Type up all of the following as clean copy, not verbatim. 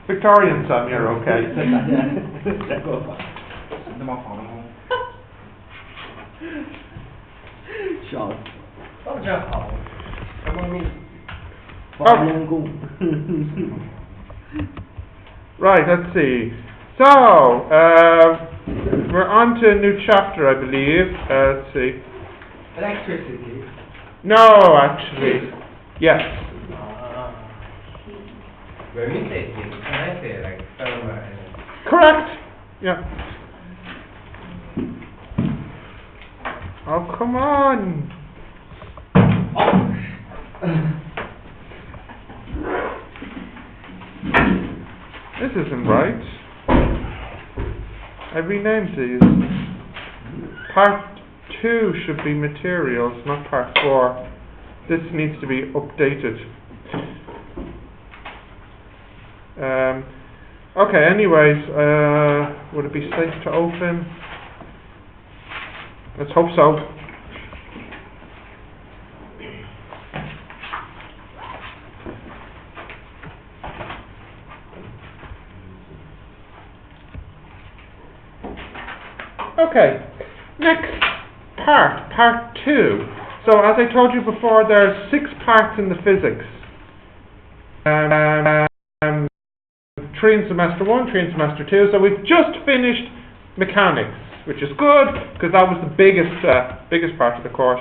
Victorian son, you're okay. Right, let's see. So, we're on to a new chapter, I believe. Let's see. Electricity. No, actually. Yes. When you say heat, can I say like thermal energy? Correct. Yeah. Oh, come on. This isn't right. I renamed these. Part 2 should be materials, not part 4. This needs to be updated. Okay, anyways, would it be safe to open? Let's hope so. Okay, next part 2. So as I told you before, there's 6 parts in the physics. 3 in semester 1, 3 in semester 2. So we've just finished mechanics, which is good because that was the biggest part of the course.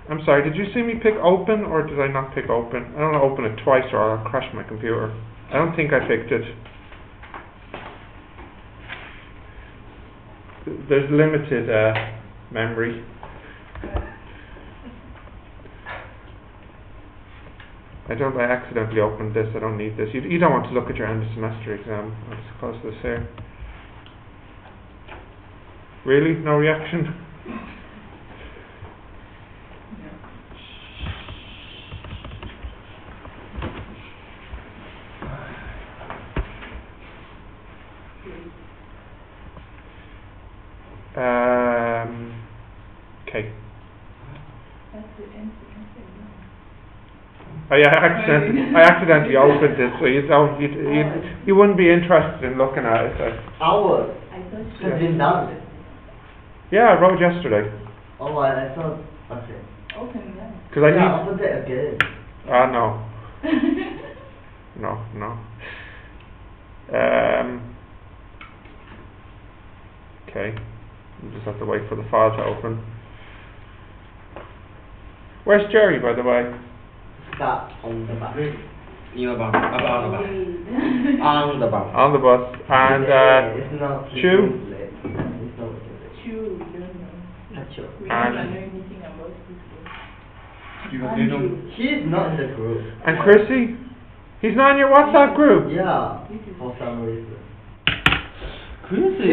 I'm sorry, did you see me pick open or did I not pick open? I don't want to open it twice or I'll crash my computer. I don't think I picked it. There's limited memory. I accidentally opened this. I don't need this. You don't want to look at your end of semester exam. I'll just close this here. Really? No reaction? Okay. I accidentally opened it, so you wouldn't be interested in looking at it. Hours has been done. Yeah, I wrote yesterday. Oh, I thought. Okay. Open that. Because I need. Open it again. No. No. Okay. You just have to wait for the file to open. Where's Jerry, by the way? Start on the bus. On the bus. And it's not Chu? Chu, we don't know. Not sure. We don't know anything about this. He's not in the group. And Chrissy? He's not in your WhatsApp group? Yeah, for some reason. Chrissy?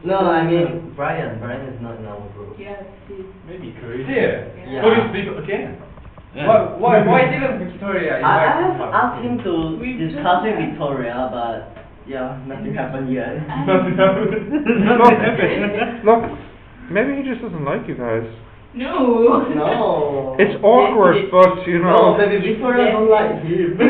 No, I mean Brian. Brian is not in our group. Yes, he's. Maybe Chrissy. Yeah. What is big again? Yeah. Why didn't Victoria invite I have asked him to discuss with Victoria, but yeah, nothing happened yet. Look, maybe he just doesn't like you guys. No. No. It's awkward, but you know. No, maybe Victoria don't like him.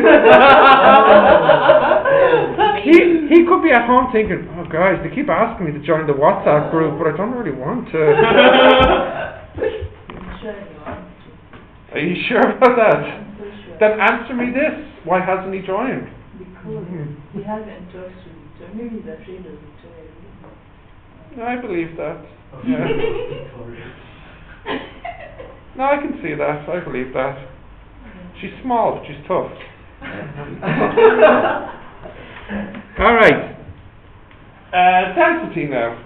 He could be at home thinking, oh guys, they keep asking me to join the WhatsApp group, but I don't really want to. Are you sure about that? I'm so sure. Then answer me this. Why hasn't he joined? Because he hasn't talked to Victoria. Maybe he's afraid of Victoria. No, I believe that. Yeah. No, I can see that. I believe that. She's small, but she's tough. Alright. Density now.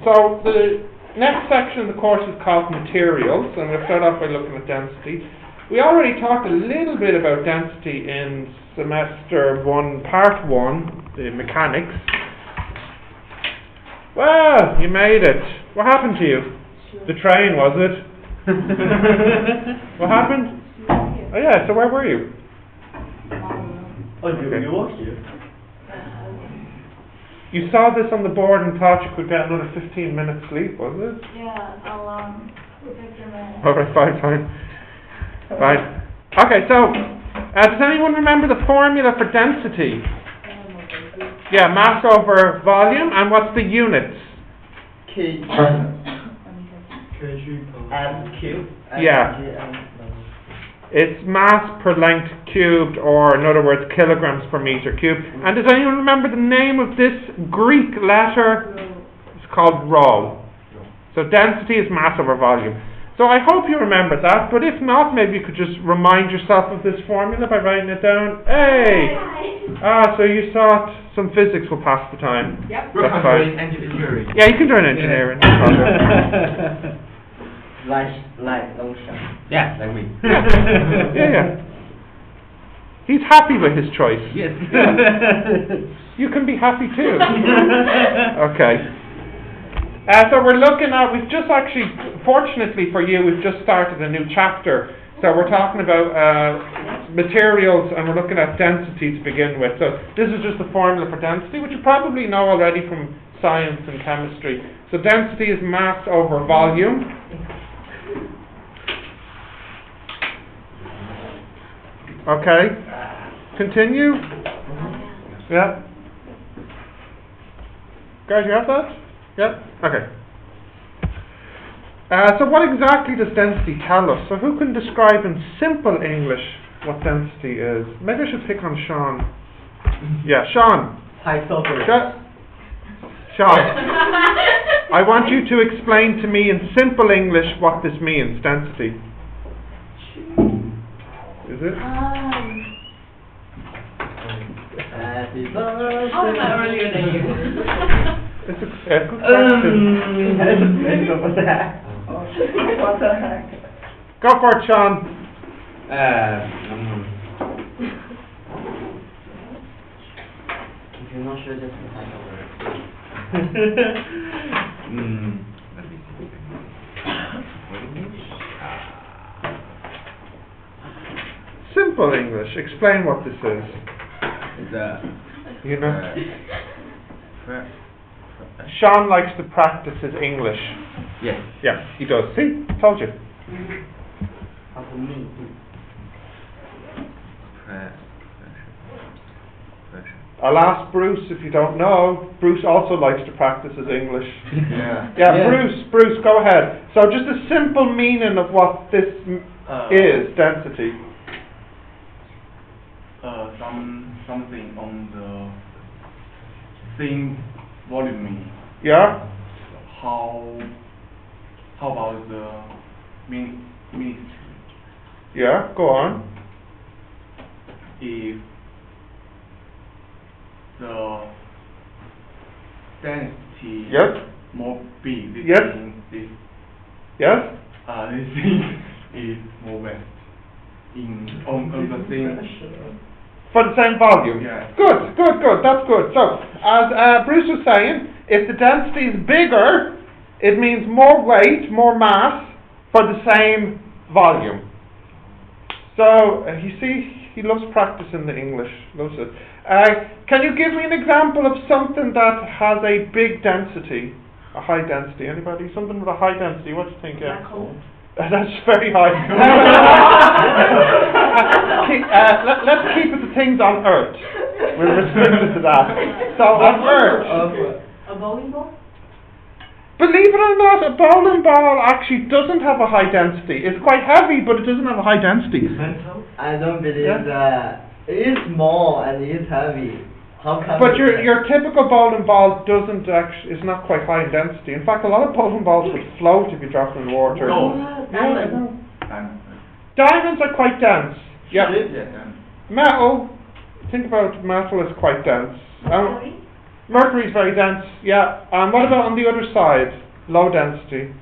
So the next section of the course is called materials, and we'll start off by looking at density. We already talked a little bit about density in semester 1, part 1, the mechanics. Well, you made it. What happened to you? Sure. The train, was it? What happened? Oh yeah, so where were you? You walked here? You saw this on the board and thought you could get another 15 minutes sleep, was it? Yeah, Alright, fine. Okay, so, does anyone remember the formula for density? Yeah, mass over volume, and what's the units? kg and cube. Yeah. It's mass per length cubed, or in other words, kilograms per meter cubed. And does anyone remember the name of this Greek letter? It's called rho. So density is mass over volume. So I hope you remember that, but if not, maybe you could just remind yourself of this formula by writing it down. Hey! So you thought some physics will pass the time. Yep. That's fine. Engineering. Yeah, you can do an engineering. No problem. Like ocean. Yeah, like me. Yeah. He's happy with his choice. Yes. You can be happy too. Okay. So we're looking at, we've just actually, fortunately for you, we've just started a new chapter. So we're talking about materials, and we're looking at density to begin with. So this is just the formula for density, which you probably know already from science and chemistry. So density is mass over volume. Okay. Continue. Yeah. Guys, you have that? Yeah? Okay. So what exactly does density tell us? So who can describe in simple English what density is? Maybe I should pick on Sean. Yeah, Sean. Sean. I want you to explain to me in simple English what this means, density. Is it? Happy birthday. How am I earlier than you? It's a good question. What the heck? Go for it, Sean. If you're not sure, just type over it. Let me see. Simple English. Explain what this is. You know? Sean likes to practice his English. Yes. Yeah, he does. See? Told you. I'll ask Bruce if you don't know. Bruce also likes to practice his English. Yeah, Bruce, go ahead. So just a simple meaning of what this is, density. Something on the same volume. Yeah? How about the ministry? Yeah, go on. If the density Yes? more big, this Yes. means this Yes? this thing is more vast on the same. For the same volume? Yeah. Good, that's good. So, as Bruce was saying, if the density is bigger, it means more weight, more mass, for the same volume. So, you see, he loves practicing the English, loves it. Can you give me an example of something that has a big density, a high density? Anybody? Something with a high density, what do you think? Black hole. That's very high. Let's keep it to things on Earth. We're restricted to that. So on Earth, A bowling ball? believe it or not, a bowling ball actually doesn't have a high density. It's quite heavy, but it doesn't have a high density. I don't believe Yeah. that. It is small and it is heavy. How come? But your typical bowling ball doesn't actually, is not quite high in density. In fact, a lot of bowling balls would float if you drop them in water. No. Yeah, I know. Diamond. Diamonds are quite dense. Yeah. Yeah. Metal, think about metal is quite dense. Mercury? Mercury is very dense, yeah. And what about on the other side? Low density.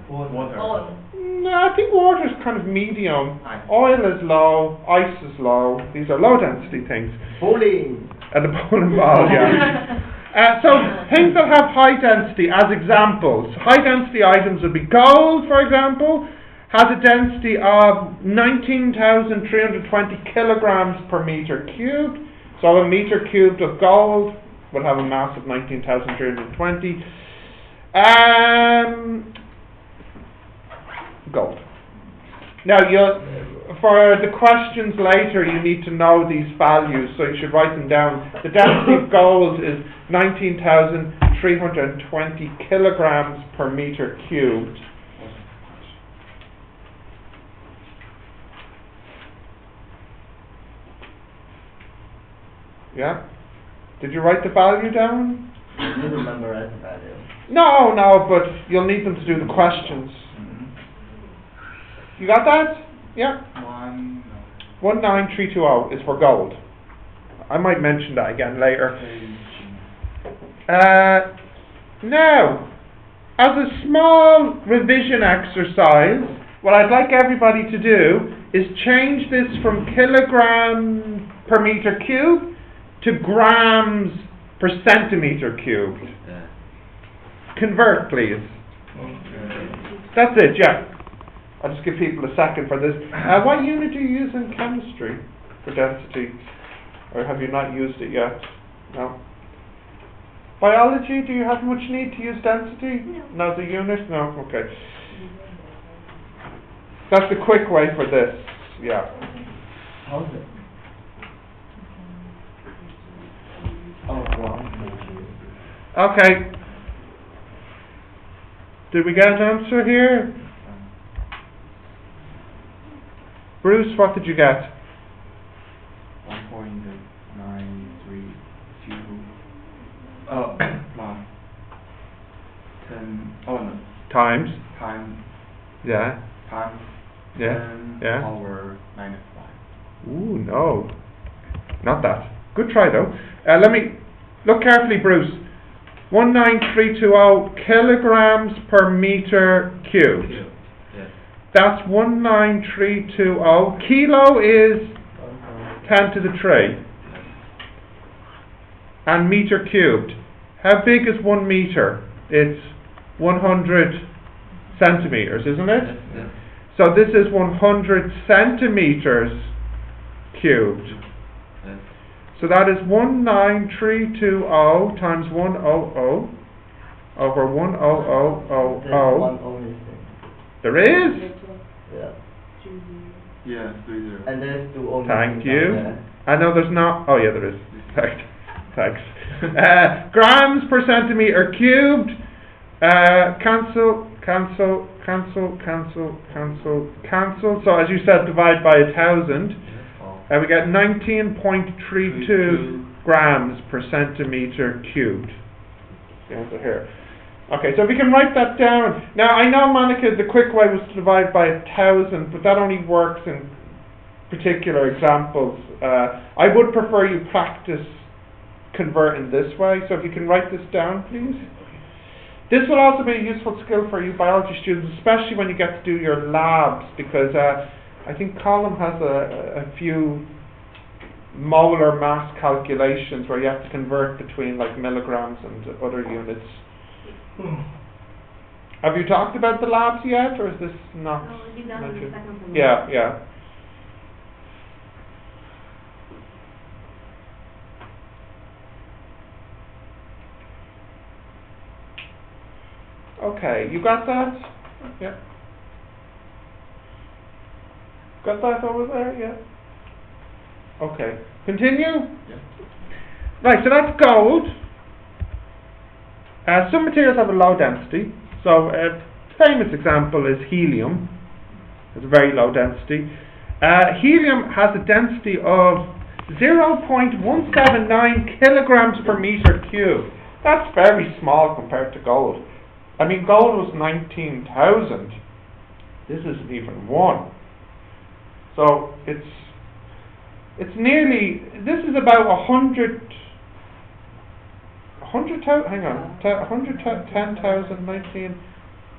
Water. Oil. No, I think water is kind of medium. Ice. Oil is low, ice is low. These are low density things. Bowling. And the bowling ball, yeah. So things that have high density as examples. High density items would be gold, for example, has a density of 19,320 kilograms per meter cubed. So a meter cubed of gold would have a mass of 19,320. Gold. Now, for the questions later, you need to know these values, so you should write them down. The density of gold is 19,320 kilograms per meter cubed. Yeah? Did you write the value down? You need to memorize the value. No, but you'll need them to do the questions. You got that? Yeah? 19320 is for gold. I might mention that again later. Now, as a small revision exercise, what I'd like everybody to do is change this from kilogram per meter cubed to grams per centimeter cubed. Convert, please. That's it, yeah. I'll just give people a second for this. What unit do you use in chemistry for density? Or have you not used it yet? No? Biology, do you have much need to use density? No. As a unit? No? Okay. That's the quick way for this, yeah. How's it? Oh, wow. Okay. Did we get an answer here? Bruce, what did you get? 1.932. Oh, plus 10. Oh no. Times. Times. Yeah. Times. Yeah. 10 Yeah. power minus 5. Ooh, no. Not that. Good try though. Let me look carefully, Bruce. 19320 kilograms per meter cubed. Yes. That's 19320. Kilo is 10 to the 3. And meter cubed. How big is 1 meter? It's 100 centimeters, isn't it? Yes. So this is 100 centimeters cubed. Yes. So that is 19320 times 100 over 10000. There's one only thing. There is? Yeah. Yeah, 30. And there's two only Thank things you. down there. I know there's not. Oh yeah, there is. Thanks. Grams per centimeter cubed. Cancel. So as you said, divide by 1,000. We get 19.32 grams per centimeter cubed. The answer here. Okay, so we can write that down. Now I know, Monica, the quick way was to divide by 1,000, but that only works in particular examples. I would prefer you practice converting this way. So if you can write this down, please. This will also be a useful skill for you biology students, especially when you get to do your labs, because I think Colin has a few molar mass calculations where you have to convert between like milligrams and other units. Have you talked about the labs yet, or is this not? No, we'll be done in the second semester. Yeah. Okay, you got that? Yeah. Got that over there? Yeah. Okay. Continue? Yeah. Right, so that's gold. Some materials have a low density. So a famous example is helium. It's a very low density. Helium has a density of 0.179 kilograms per meter cubed. That's very small compared to gold. I mean, gold was 19,000. This isn't even 1. So it's nearly, this is about 110,000, 19,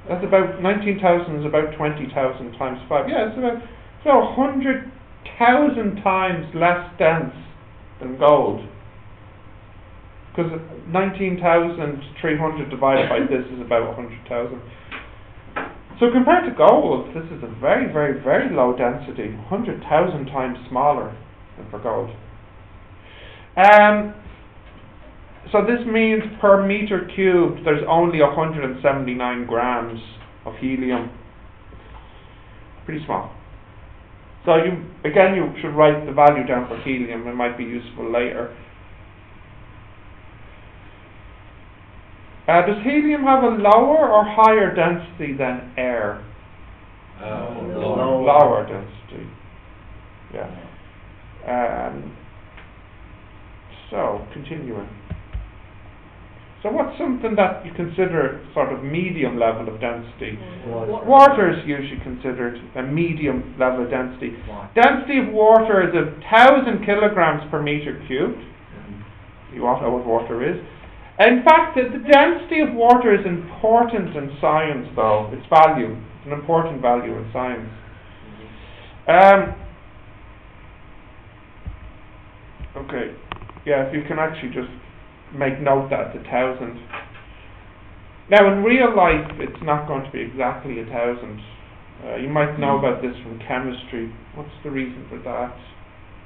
that's about, 19,000 is about 20,000 times 5. Yeah, it's about 100,000 times less dense than gold. Because 19,300 divided by this is about 100,000. So compared to gold, this is a very, very, very low density, 100,000 times smaller than for gold. So this means per meter cubed, there's only 179 grams of helium. pretty small. So you should write the value down for helium. It might be useful later. Does helium have a lower or higher density than air? Lower density. Yeah. So, continuing. So what's something that you consider sort of medium level of density? Water is usually considered a medium level of density. Density of water is 1,000 kilograms per meter cubed. You all know what water is. In fact, the density of water is important in science, though. Its value. It's an important value in science. Okay. Yeah, if you can actually just make note that it's 1,000. Now, in real life, it's not going to be exactly 1,000. You might know about this from chemistry. What's the reason for that?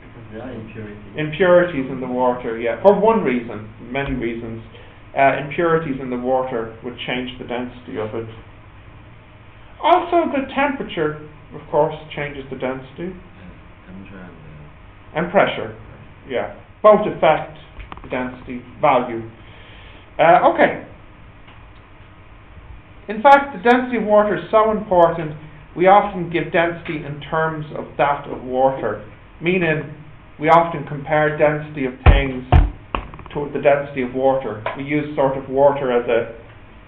Because there are impurities. Impurities in the water, yeah. For one reason, many reasons. Impurities in the water would change the density of it. Also, the temperature, of course, changes the density. Temperature And pressure, yeah. Both affect the density value. Okay. In fact, the density of water is so important, we often give density in terms of that of water. Meaning, we often compare density of things to the density of water. We use sort of water as a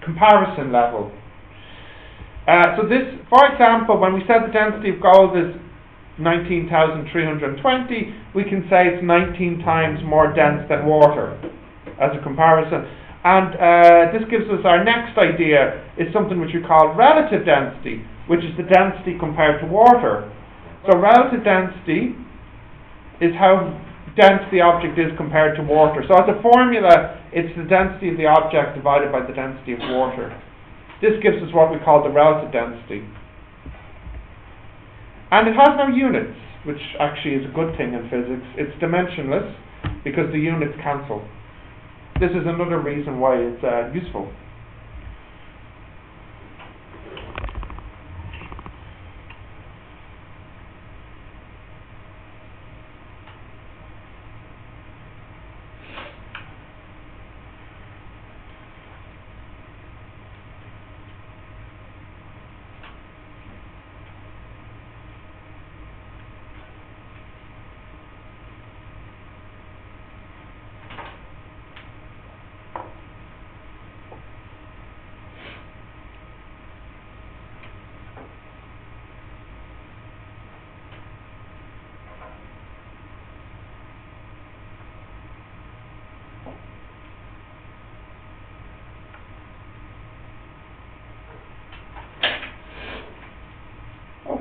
comparison level. So this, for example, when we said the density of gold is 19,320, we can say it's 19 times more dense than water as a comparison. And this gives us our next idea, is something which we call relative density, which is the density compared to water. So relative density is how dense the object is compared to water. So as a formula, it's the density of the object divided by the density of water. This gives us what we call the relative density. And it has no units, which actually is a good thing in physics. It's dimensionless because the units cancel. This is another reason why it's useful.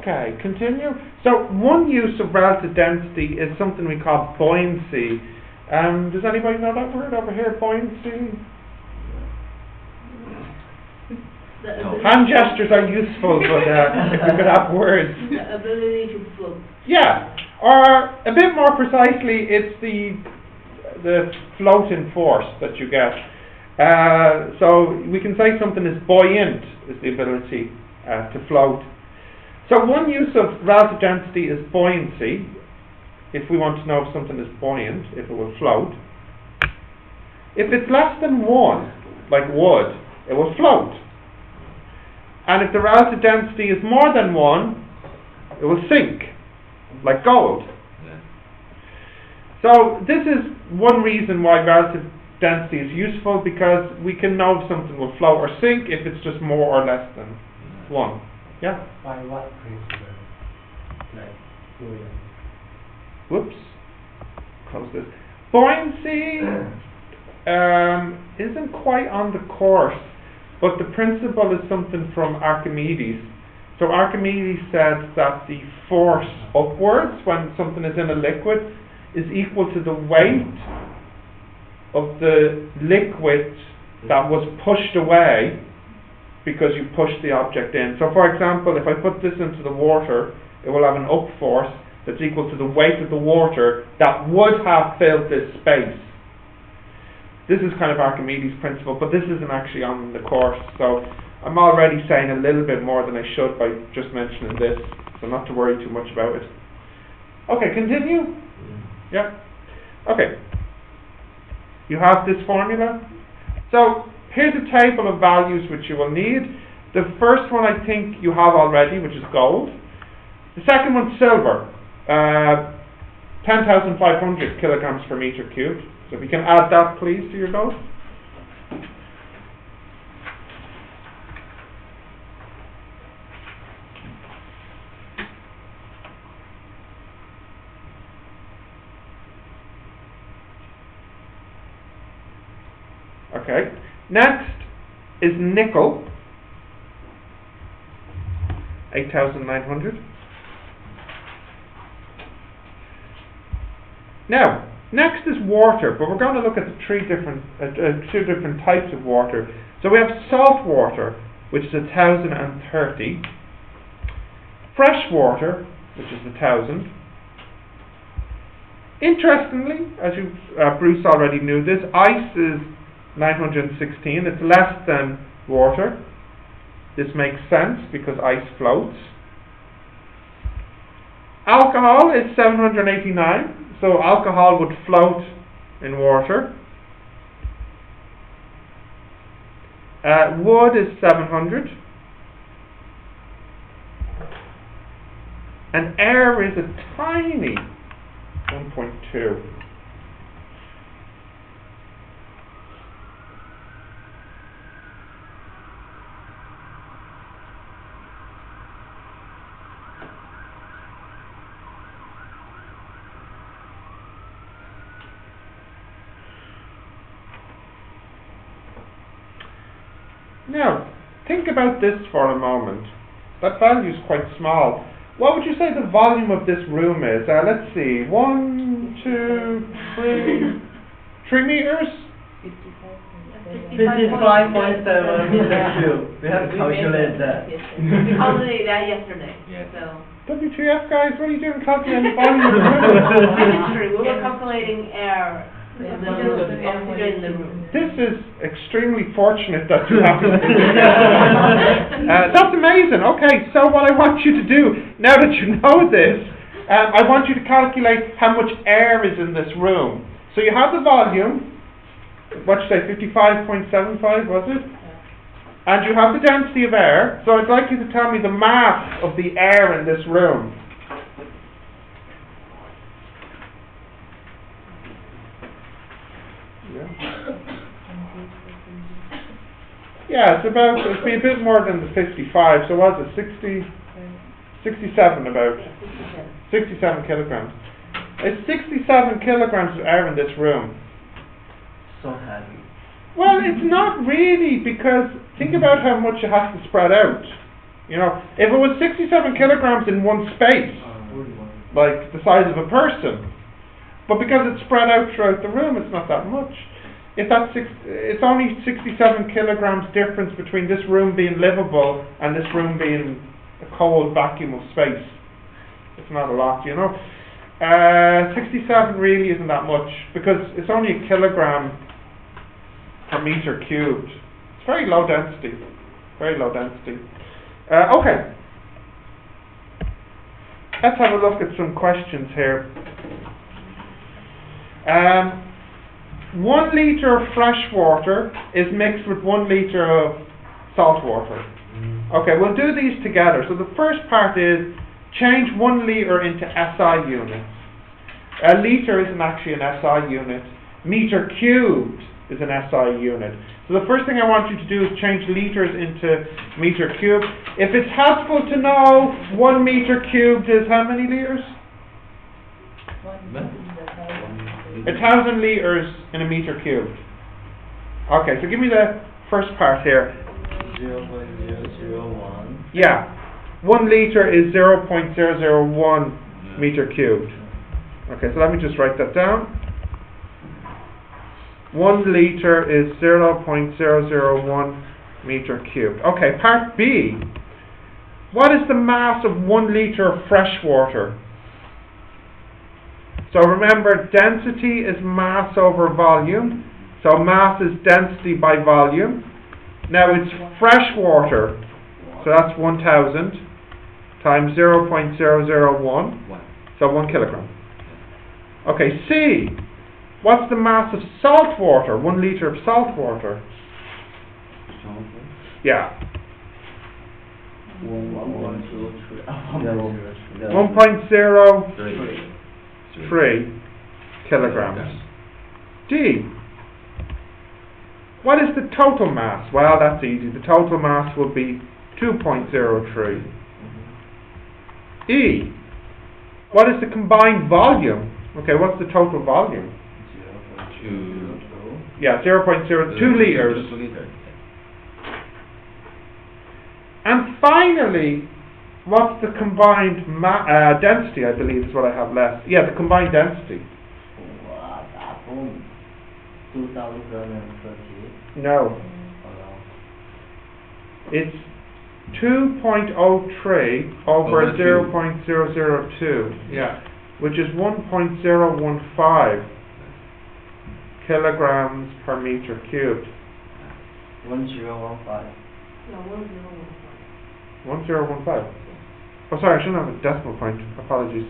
Okay, continue. So one use of relative density is something we call buoyancy. Does anybody know that word over here, buoyancy? Hand gestures are useful, but if we could have words. The ability to float. Yeah, or a bit more precisely, it's the floating force that you get. So we can say something is buoyant, is the ability to float. So one use of relative density is buoyancy, if we want to know if something is buoyant, if it will float. If it's less than 1, like wood, it will float. And if the relative density is more than 1, it will sink, like gold. Yeah. So this is one reason why relative density is useful, because we can know if something will float or sink if it's just more or less than 1. Yeah? By what principle? Like, buoyancy. Whoops. Close this. Buoyancy isn't quite on the course, but the principle is something from Archimedes. So Archimedes said that the force upwards when something is in a liquid is equal to the weight of the liquid that was pushed away because you pushed the object in. So for example, if I put this into the water, it will have an up force that's equal to the weight of the water that would have filled this space. This is kind of Archimedes' principle, but this isn't actually on the course, so I'm already saying a little bit more than I should by just mentioning this. so not to worry too much about it. Okay, continue. Yeah. Okay. You have this formula. So here's a table of values which you will need. The first one I think you have already, which is gold. The second one's silver. 10,500 kilograms per meter cubed. So if you can add that please to your gold. Okay. Next is nickel. 8,900. Now, next is water, but we're going to look at the two different types of water. So we have salt water, which is 1,030. Fresh water, which is 1,000. Interestingly, as Bruce already knew this, ice is 916. It's less than water. This makes sense because ice floats. Alcohol is 789. So alcohol would float in water. Wood is 700. And air is a tiny 1.2. Now, think about this for a moment. That value is quite small. What would you say the volume of this room is? Let's see. 1, 2, 3. 3 meters? 55.7 meters cubed. We have to calculate that. We calculated that yesterday. Yes. So. WTF guys, what are you doing calculating the volume of the room? It's true. We were calculating air. The oxygen in the room. This is extremely fortunate that you happen to do that. That's amazing. Okay, so what I want you to do, now that you know this, I want you to calculate how much air is in this room. So you have the volume, what did you say, 55.75 was it? And you have the density of air, so I'd like you to tell me the mass of the air in this room. Yeah, it'd be a bit more than the 55, so was it 67 about? 67 kilograms. It's 67 kilograms of air in this room. So heavy. Well, it's not really, because think about how much it has to spread out. You know, if it was 67 kilograms in one space, like the size of a person, but because it's spread out throughout the room, it's not that much. If that's it's only 67 kilograms difference between this room being livable and this room being a cold vacuum of space. It's not a lot, you know. 67 really isn't that much because it's only a kilogram per meter cubed. It's very low density. Very low density. Okay. Let's have a look at some questions here. 1 litre of fresh water is mixed with 1 litre of salt water. Okay, we'll do these together. So the first part is change 1 litre into SI units. A litre isn't actually an SI unit. Meter cubed is an SI unit. So the first thing I want you to do is change litres into meter cubed. If it's helpful to know 1 meter cubed is how many litres? 1,000 litres in a meter cubed. Okay, so give me the first part here. 0.001. Yeah, 1 litre is 0.001 meter cubed. Okay, so let me just write that down. 1 litre is 0.001 meter cubed. Okay, part B. What is the mass of 1 litre of fresh water? So remember, density is mass over volume. So mass is density by volume. Now it's fresh water. So that's 1,000 times 0.001, so 1 kilogram. Okay, C. What's the mass of salt water? 1 litre of salt water. Yeah. 1.03 kilograms. D. What is the total mass? Well, that's easy. The total mass will be 2.03. E. What is the combined volume? Okay, what's the total volume? 0.2. Yeah, 0.02 litres. And finally, what's the combined density, I believe is what I have left. Yeah, the combined density. 2,338. No. It's 2.03 over 0.002. Yeah, which is 1.015 kilograms per meter cubed. 1015. No, 1015. Oh, sorry, I shouldn't have a decimal point. Apologies.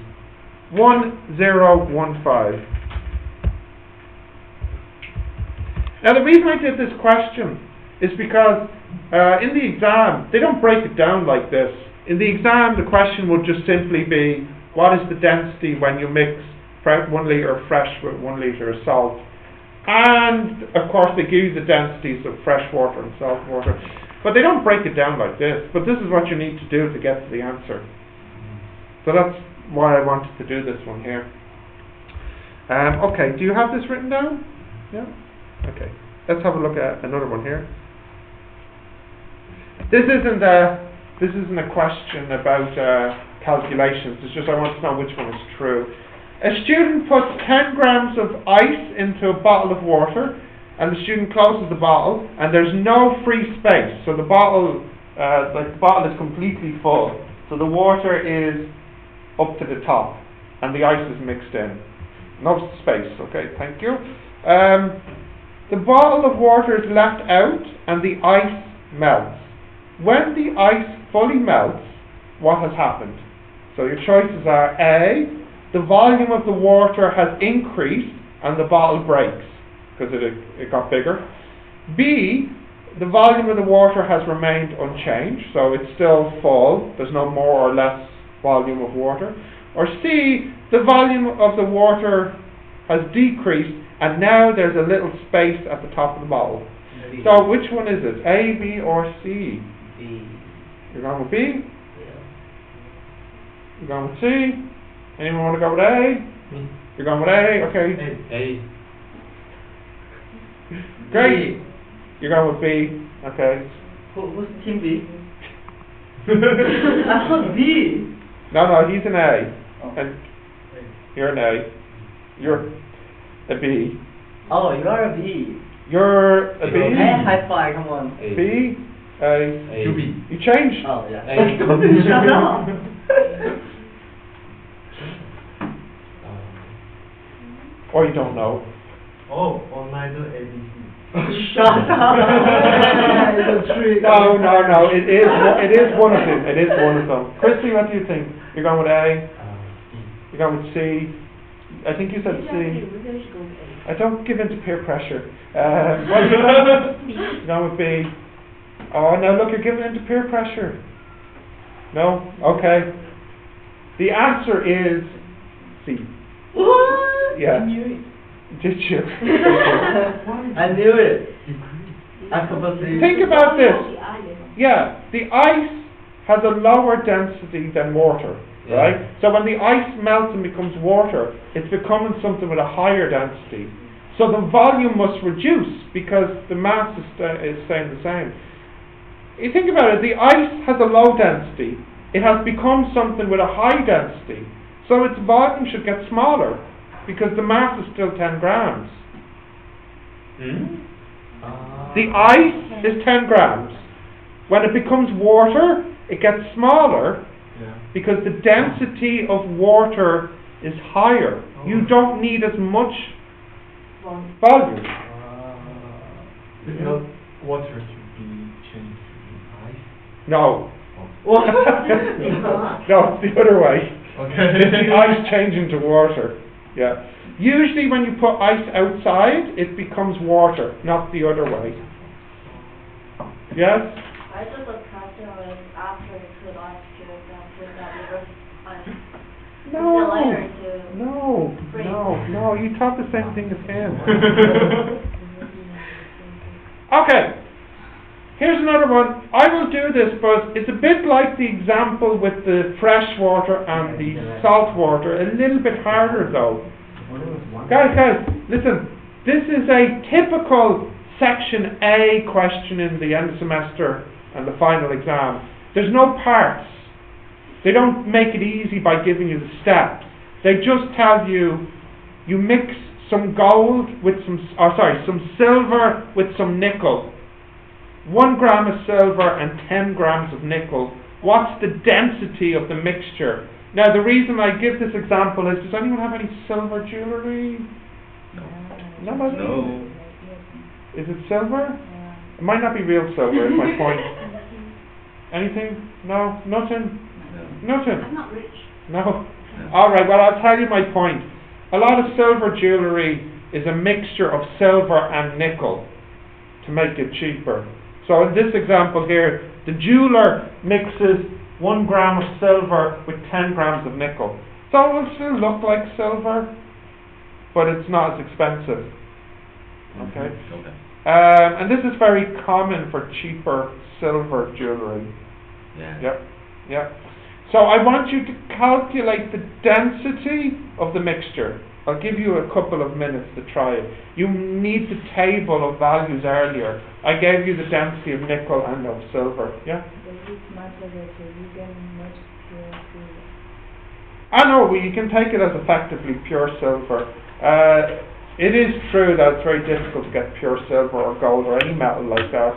1015. Now, the reason I did this question is because in the exam, they don't break it down like this. In the exam, the question would just simply be, what is the density when you mix 1 litre of fresh with 1 litre of salt? And, of course, they give you the densities of fresh water and salt water. But they don't break it down like this. But this is what you need to do to get to the answer. So that's why I wanted to do this one here. Okay, do you have this written down? Yeah? Okay. Let's have a look at another one here. This isn't a question about calculations. It's just I want to know which one is true. A student puts 10 grams of ice into a bottle of water, and the student closes the bottle, and there's no free space. So the bottle is completely full. So the water is up to the top, and the ice is mixed in. No space. Okay, thank you. The bottle of water is left out, and the ice melts. When the ice fully melts, what has happened? So your choices are A, the volume of the water has increased and the bottle breaks because it got bigger. B, the volume of the water has remained unchanged, so it's still full, there's no more or less volume of water. Or C, the volume of the water has decreased and now there's a little space at the top of the bottle. B. So which one is it? A, B or C? B. You're going with B? Yeah. You're going with C? Anyone want to go with A? You're going with A? Okay. A. Great. You're going with B? Okay. Who's team B? I thought B. No, he's an A. Oh. And you're an A. You're a B. Oh, you are a B. You're a B? Hey, high five, come on. B? A. 2B. You changed? Oh, yeah. A. Shut up. Or you don't know? Oh, or neither ABC. Shut up. No. It is one of them. It is one of them. Christy, what do you think? You're going with A? You're going with C? I think you said C. I don't give in to peer pressure. What are you going with? You're going with B. Oh, now look, you're giving in to peer pressure. No? Okay. The answer is C. What? Yeah. Did you? I knew it. I'm supposed to. Think about this. Yeah, the ice has a lower density than water, right? So when the ice melts and becomes water, it's becoming something with a higher density. So the volume must reduce because the mass is staying the same. You think about it, the ice has a low density. It has become something with a high density. So its volume should get smaller because the mass is still 10 grams. The ice is 10 grams. When it becomes water, it gets smaller because the density of water is higher. You don't need as much volume. Because water should be changed to ice. No. No, it's the other way. Okay. It's the ice changing to water. Yeah. Usually when you put ice outside, it becomes water, not the other way. Yes? I thought the process was after you put ice cube and put that reverse ice. No, you taught the same thing as him. Okay, here's another one. I will do this, but it's a bit like the example with the fresh water and the salt water, a little bit harder though. Guys, listen, this is a typical Section A question in the end of semester and the final exam. There's no parts. They don't make it easy by giving you the steps. They just tell you, you mix some gold with some silver with some nickel. 1 gram of silver and 10 grams of nickel. What's the density of the mixture? Now the reason I give this example is, does anyone have any silver jewellery? Nobody? No. Is it silver? It might not be real silver, is my point. Anything? No? Nothing? Nothing? I'm not rich. No? Alright, well I'll tell you my point. A lot of silver jewellery is a mixture of silver and nickel to make it cheaper. So in this example here, the jeweller mixes 1 gram of silver with 10 grams of nickel. So it will still look like silver, but it's not as expensive. Okay? Okay. And this is very common for cheaper silver jewellery. Yeah. Yep. So I want you to calculate the density of the mixture. I'll give you a couple of minutes to try it. You need the table of values earlier. I gave you the density of nickel and of silver. Yeah? I know, you can take it as effectively pure silver. It is true that it's very difficult to get pure silver or gold or any metal like that.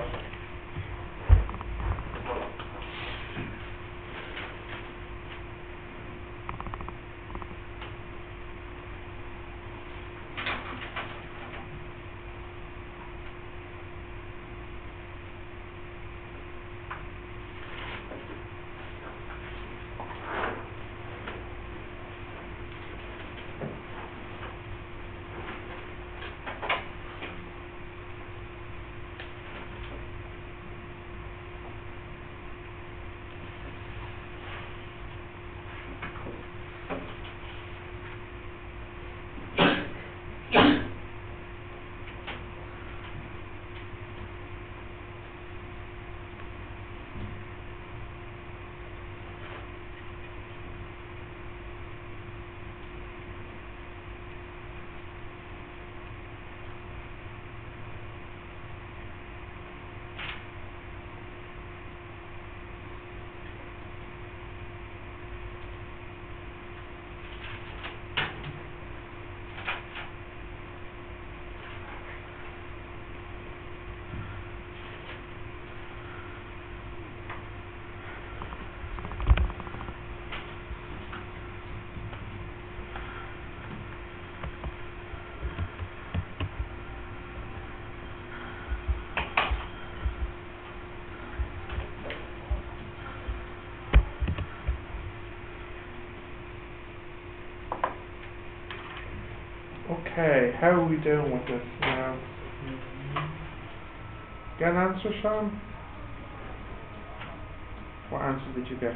Okay, how are we doing with this now? Get an answer, Sean? What answer did you get?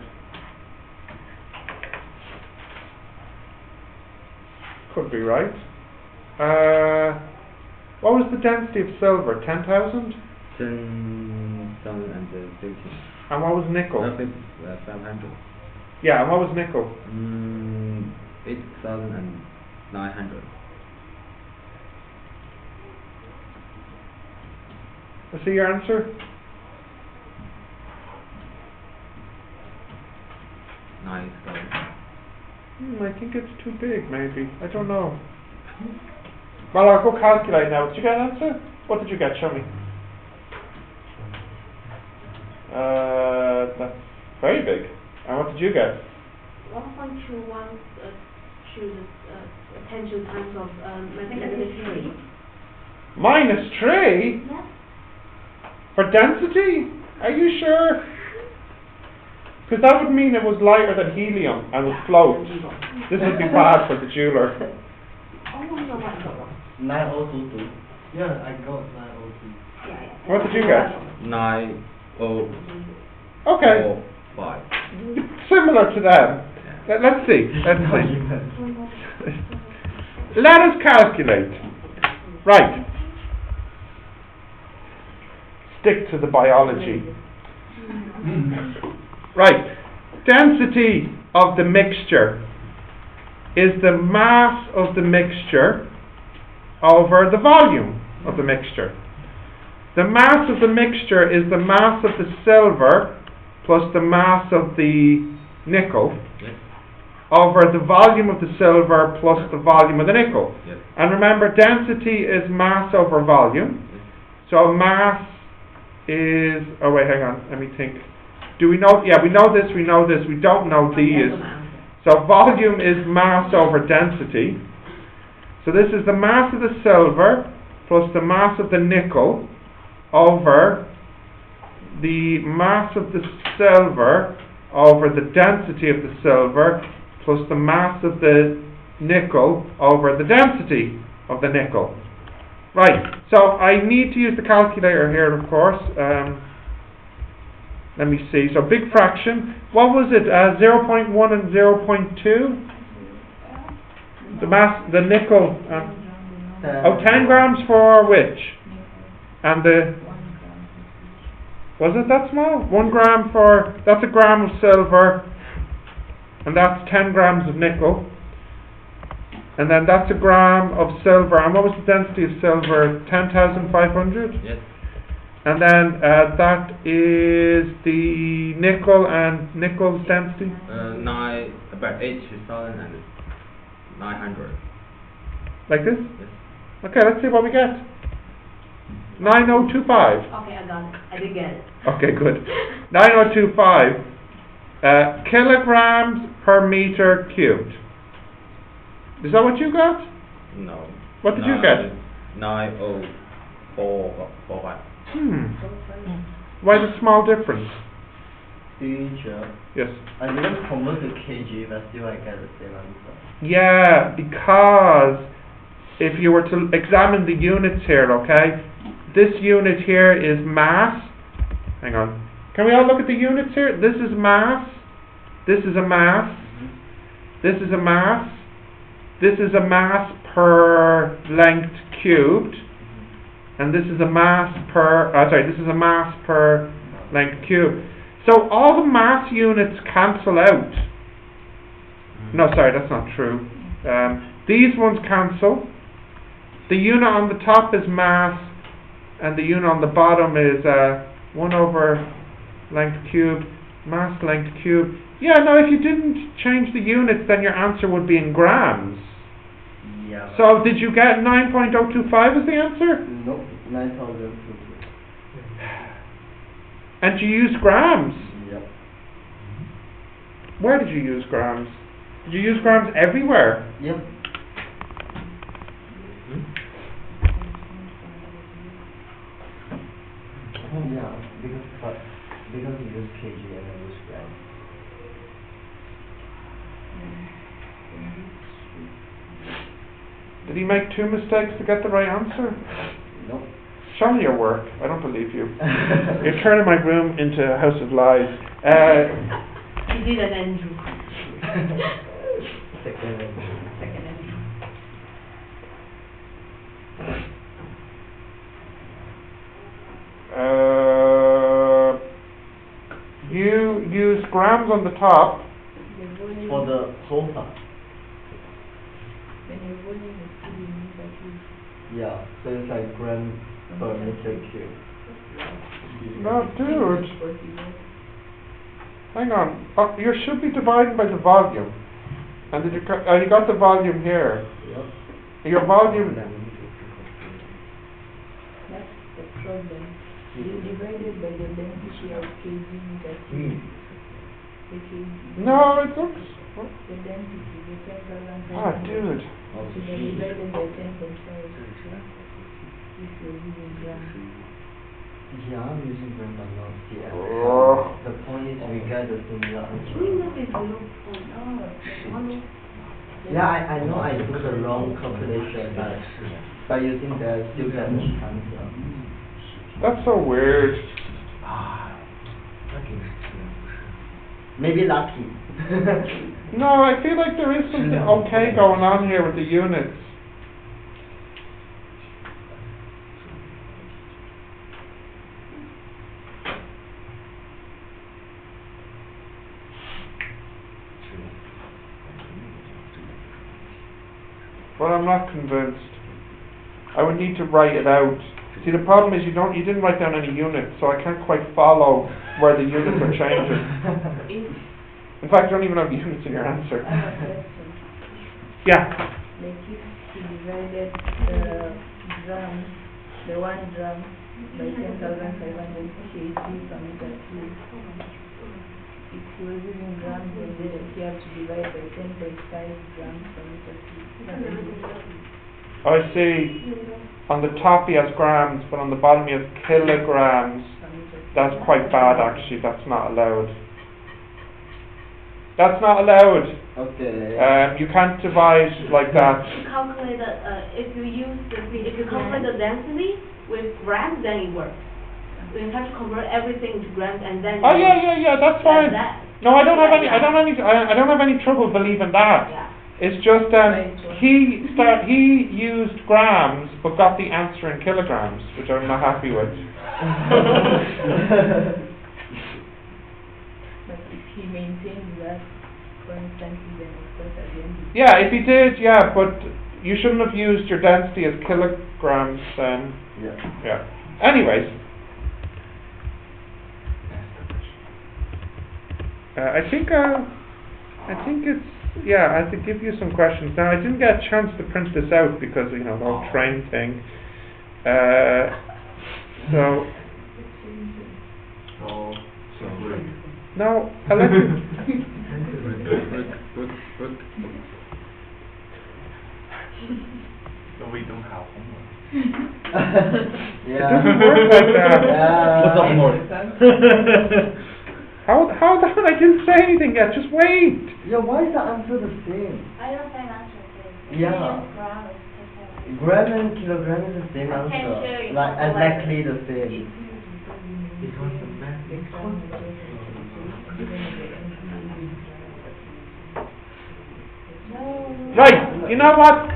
Could be right. What was the density of silver? 10,000? 10,050. And what was nickel? 500. Yeah, and what was nickel? 8,900. I see your answer? Nice. I think it's too big, maybe. I don't know. Well, I'll go calculate now. Did you get an answer? What did you get? Show me. That's very big. And what did you get? 1.21 attention times of -3. -3? Yes. For density? Are you sure? Because that would mean it was lighter than helium and would float. This would be bad for the jeweler. 9022. Yeah, I got 902. What did you get? 905. Okay, similar to them. Let's see. Let us calculate. Right. Stick to the biology. Right. Density of the mixture is the mass of the mixture over the volume of the mixture. The mass of the mixture is the mass of the silver plus the mass of the nickel over the volume of the silver plus the volume of the nickel. And remember, density is mass over volume. So mass is, oh wait, hang on, let me think. Do we know, yeah, we know this, we don't know these. So volume is mass over density. So this is the mass of the silver plus the mass of the nickel over the mass of the silver over the density of the silver plus the mass of the nickel over the density of the nickel. Right, so I need to use the calculator here, of course. Let me see, so big fraction, what was it, 0.1 and 0.2? The mass, the nickel, 10 grams for which? And the, was it that small? 1 gram for, that's a gram of silver, and that's 10 grams of nickel. And then that's a gram of silver, and what was the density of silver? 10,500? Yes. And then that is the nickel, and nickel's density? About 8,900. Like this? Yes. Okay, let's see what we get. 9025. Okay, I got it. I did get it. Okay, good. 9025 kilograms per meter cubed. Is that what you got? No. What did you get? 90445. Why the small difference? Teacher, Yes. I didn't convert to kg, but still I get the same answer. Yeah, because if you were to examine the units here, okay, this unit here is mass. Hang on. Can we all look at the units here? This is mass. This is a mass. This is a mass. This is a mass per length cubed. And this is a mass per, this is a mass per length cubed. So all the mass units cancel out. No, sorry, that's not true. These ones cancel. The unit on the top is mass, and the unit on the bottom is 1 over length cubed, mass length cubed. Yeah, no, if you didn't change the units, then your answer would be in grams. Yeah. So did you get 9.025 as the answer? No, 9,050. And you used grams? Yep. Where did you use grams? Did you use grams everywhere? Yep. Yeah, because you use kg and I use gram. Did he make 2 mistakes to get the right answer? Nope. Show me your work. I don't believe you. You're turning my room into a house of lies. You did an Andrew. Second. Andrew. You use grams on the top. For the whole part. Yeah, so it's like gram per meter cube. No, dude. Hang on. You should be dividing by the volume. And did you got the volume here. Yep. Your volume. That's the problem. You divided by the density of kg that is the kg. No, it looks. The density, the 10,000. Ah, dude. So they divided by 10.5. If you're using grams. Yeah, I'm using gram but not CF. Oh. The point is we get the similar answer. Yeah, I know I do the wrong calculation, but by using that, still get the answer. That's so weird. Maybe lucky. No, I feel like there is something okay going on here with the units. But I'm not convinced. I would need to write it out. See, the problem is you didn't write down any units, so I can't quite follow where the units are changing. In fact, you don't even have units in your answer. Yeah. Like if he divided the 1 gram by 10,500 kg per meter cube. If he was using grams, then he had to divide by 10.5 grams per meter cube. I see. On the top he has grams, but on the bottom he has kilograms. That's quite bad, actually. That's not allowed. That's not allowed. Okay. You can't divide like that. Calculate if you calculate the density with grams, then it works. So you have to convert everything to grams and then. Oh yeah, that's fine. No, I don't have any trouble believing that. Yeah. It's just he used grams but got the answer in kilograms, which I'm not happy with. But if he maintains that constantly, then of course at the end. Yeah, if he did, yeah, but you shouldn't have used your density as kilograms then. Yeah. Anyways. I think it's, I have to give you some questions. Now, I didn't get a chance to print this out because, the whole train thing. No, I'll let you. So we don't have homework. Yeah. It doesn't work like that. Yeah. What's up, more? How I didn't say anything yet, just wait. Yeah, why is the answer the same? I don't think that's the same. Yeah. Gram and kilogram is the same I can't show answer. you. Like exactly the same. Right, you know what?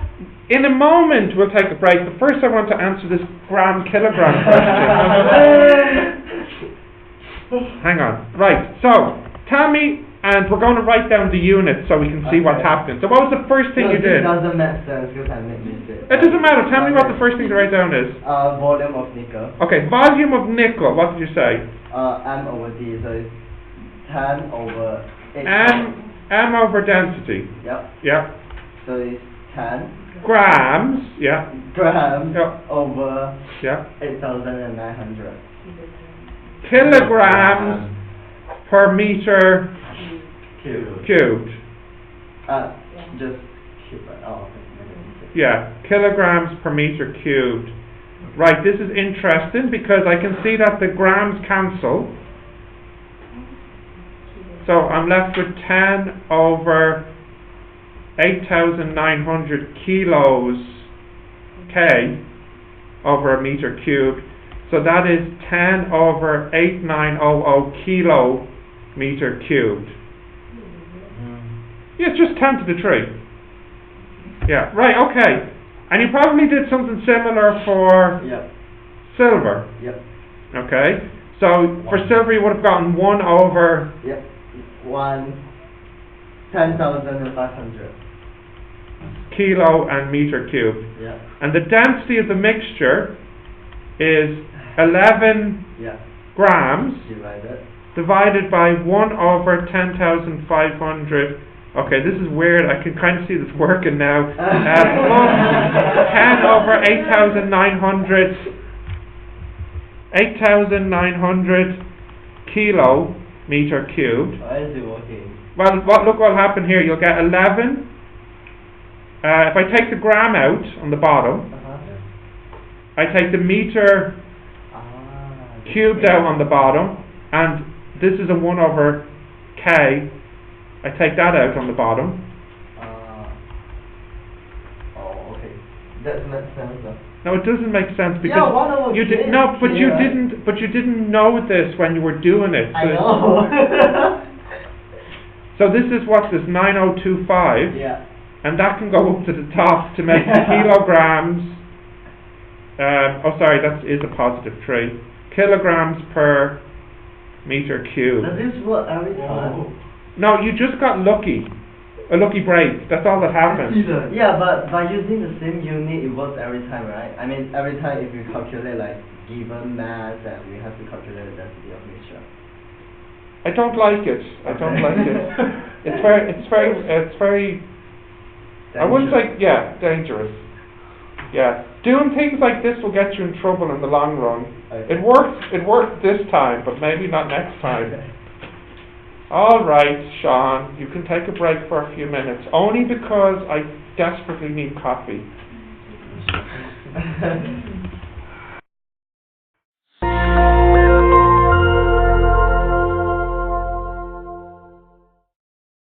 In a moment we'll take a break, but first I want to answer this gram-kilogram question. Hang on. Right, so, tell me, and we're going to write down the units so we can see what's happening. So what was the first thing you did? It doesn't make sense because I made mistake. It doesn't matter, tell me what the first thing to write down is. Volume of nickel. Okay, volume of nickel, what did you say? M over D, so it's 10 over 8. M over density. Yep. Yep. So it's 10 Grams, yeah. grams Yep. over Yeah. 8,900. Kilograms per meter cubed. Just keep it. Oh, okay. Yeah, kilograms per meter cubed. Right, this is interesting because I can see that the grams cancel. So I'm left with 10 over 8,900 kilos K over a meter cubed. So that is 10 over 8,900 kilometer cubed. Yeah, it's just 10 to the 3. Yeah, right, okay. And you probably did something similar for Yep. silver. Yep. Okay, so for silver you would have gotten 1 over, Yep. 10,500. kilo and meter cubed. Yeah. And the density of the mixture is 11 Yeah. grams divided by 1 over 10,500. Okay, this is weird. I can kind of see this working now. Plus 10 over 8,900 kilometer cubed. Why is it working? Well, look what will happen here. You'll get 11. If I take the gram out on the bottom, I take the meter cubed out on the bottom, and this is a 1 over k. I take that out on the bottom. Oh, okay. That makes sense. No, it doesn't make sense because Yeah, 1 over you k did no, is but you clear. didn't know this when you were doing it. I know. So this is what this 9025, Yeah. and that can go up to the top to make kilograms. Sorry, that is a positive 3 kilograms per meter cubed. Does this work every time? No, you just got lucky. A lucky break. That's all that happened. Yeah, but by using the same unit, it works every time, right? I mean, every time if you calculate like given mass, and we have to calculate the density of mixture. I don't like it. I don't like it. It's very. I wouldn't say, dangerous. Yeah, doing things like this will get you in trouble in the long run. Okay. It worked this time, but maybe not next time. All right, Sean, you can take a break for a few minutes, only because I desperately need coffee.